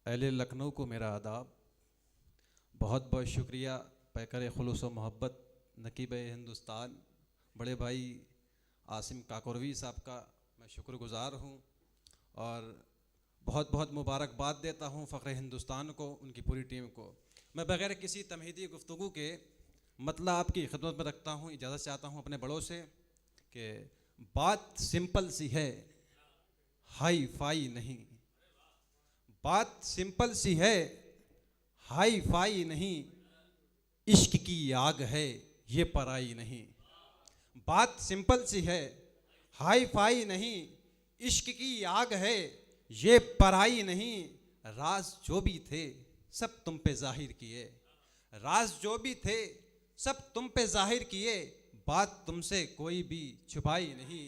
अहले लखनऊ को मेरा आदाब, बहुत बहुत शुक्रिया पैकर खुलूस व मोहब्बत नकीब हिंदुस्तान बड़े भाई आसिम काकोरवी साहब का मैं शुक्रगुज़ार हूँ और बहुत बहुत मुबारकबाद देता हूँ फ़ख्र हिंदुस्तान को, उनकी पूरी टीम को। मैं बग़ैर किसी तमहीदी गुफ्तगू के मतलब आपकी खिदमत में रखता हूँ, इजाज़त चाहता हूँ अपने बड़ों से कि बात सिंपल सी है, हाई फाई नहीं। बात सिंपल सी है, हाई फाई नहीं। इश्क की आग है, ये पराई नहीं। बात सिंपल सी है, हाई फाई नहीं। इश्क की आग है, ये पराई नहीं। राज जो भी थे सब तुम पे जाहिर किए, राज जो भी थे सब तुम पे जाहिर किए। बात तुमसे कोई भी छुपाई नहीं।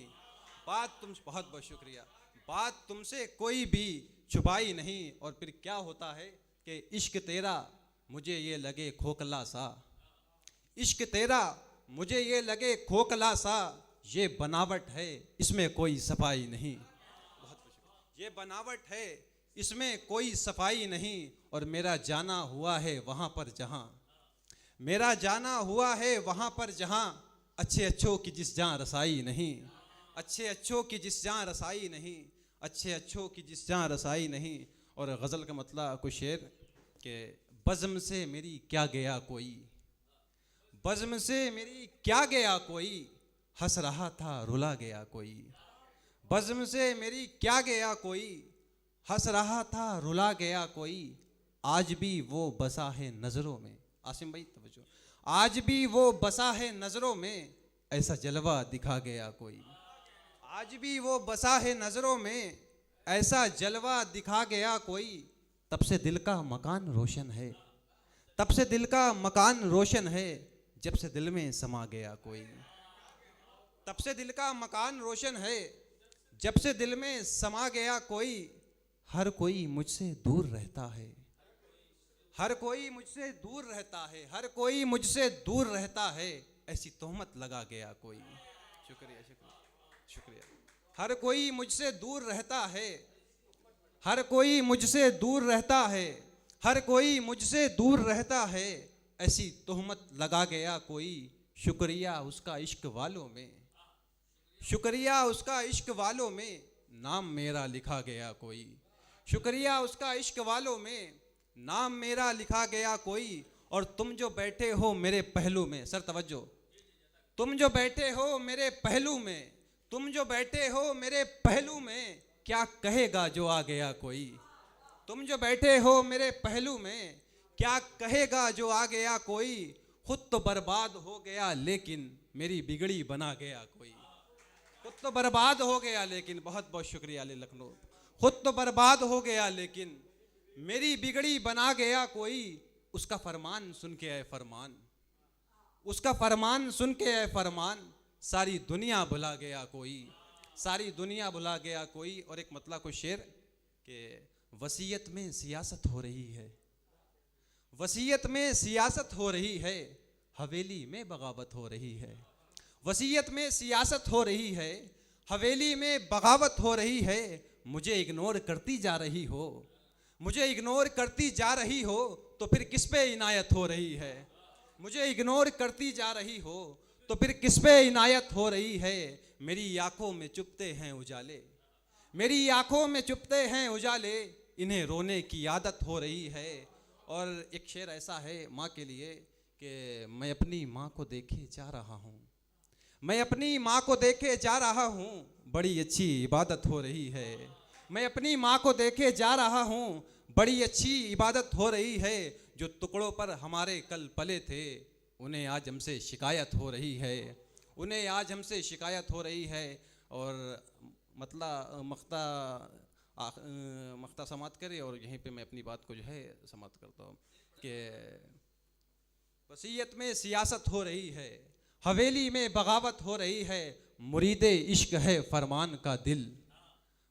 बात तुम बहुत बहुत शुक्रिया। बात तुमसे कोई भी छुपाई नहीं। और फिर क्या होता है कि इश्क तेरा मुझे ये लगे खोखला सा, इश्क तेरा मुझे ये लगे खोखला सा। ये बनावट है, इसमें कोई सफाई नहीं। ये बनावट है, इसमें कोई सफाई नहीं। और मेरा जाना हुआ है वहाँ पर जहाँ, मेरा जाना हुआ है वहाँ पर जहाँ अच्छे अच्छों की जिस जहाँ रसाई नहीं। अच्छे अच्छों की जिस जहाँ रसाई नहीं, अच्छे अच्छों की जिस जहाँ रसाई नहीं। और गज़ल का मतलब कुछ शेर कि बज़्म से मेरी क्या गया कोई, बज़्म से मेरी क्या गया कोई। हंस रहा था रुला गया कोई। बज़्म से मेरी क्या गया कोई, हंस रहा था रुला गया कोई। आज भी वो बसा है नज़रों में, आसिम भाई तवज्जो, आज भी वो बसा है नज़रों में। ऐसा जलवा दिखा गया कोई। आज भी वो बसा है नज़रों में, ऐसा जलवा दिखा गया कोई। तब से दिल का मकान रोशन है, तब से दिल का मकान रोशन है। जब से दिल में समा गया कोई, तब से दिल का मकान रोशन है। जब से दिल में समा गया कोई। हर कोई मुझसे दूर रहता है, हर कोई मुझसे दूर रहता है, हर कोई मुझसे दूर रहता है। ऐसी तोहमत लगा गया कोई। शुक्रिया शुक्रिया शुक्रिया। हर कोई मुझसे दूर रहता है, हर कोई मुझसे दूर रहता है, हर कोई मुझसे दूर रहता है। ऐसी तोहमत लगा गया कोई। शुक्रिया उसका इश्क वालों में, शुक्रिया उसका इश्क वालों में। नाम मेरा लिखा गया कोई। शुक्रिया उसका इश्क वालों में, नाम मेरा लिखा गया कोई। और तुम जो बैठे हो मेरे पहलू में, सर तवज्जो, तुम जो बैठे हो मेरे पहलू में, तुम जो बैठे हो मेरे पहलू में। क्या कहेगा जो आ गया कोई। तुम जो बैठे हो मेरे पहलू में, क्या कहेगा जो आ गया कोई। खुद तो बर्बाद हो गया लेकिन मेरी बिगड़ी बना गया कोई। खुद तो बर्बाद हो गया लेकिन, बहुत बहुत शुक्रिया अहले लखनऊ। खुद तो बर्बाद हो गया लेकिन मेरी बिगड़ी बना गया कोई। उसका फरमान सुन के आए फरमान, उसका फरमान सुन के आए फरमान। सारी दुनिया भुला गया कोई, सारी दुनिया भुला गया कोई। और एक मतलब को शेर कि वसीयत में सियासत हो रही है, वसीयत में सियासत हो रही है। हवेली में बगावत हो रही है, वसीयत में सियासत हो रही है। हवेली में बगावत हो रही है। मुझे इग्नोर करती जा रही हो, मुझे इग्नोर करती जा रही हो। तो फिर किस पे इनायत हो रही है। मुझे इग्नोर करती जा रही हो तो फिर किस पे इनायत हो रही है। मेरी आंखों में चुपते हैं उजाले, मेरी आंखों में चुपते हैं उजाले। इन्हें रोने की आदत हो रही है। और एक शेर ऐसा है माँ के लिए कि मैं अपनी माँ को देखे जा रहा हूँ, मैं अपनी माँ को देखे जा रहा हूँ। बड़ी अच्छी इबादत हो रही है। मैं अपनी माँ को देखे जा रहा हूँ, बड़ी अच्छी इबादत हो रही है। जो टुकड़ों पर हमारे कल पले थे, उन्हें आज हमसे शिकायत हो रही है, उन्हें आज हमसे शिकायत हो रही है। और मतलब मख्ता समाप्त करे और यहीं पे मैं अपनी बात को जो है समाप्त करता हूँ कि वसीयत में सियासत हो रही है, हवेली में बगावत हो रही है। मुरीदे इश्क है फरमान का दिल,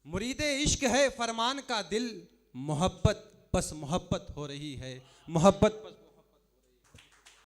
मुरीदे इश्क है फरमान का दिल। मोहब्बत बस मोहब्बत हो रही है, मोहब्बत बस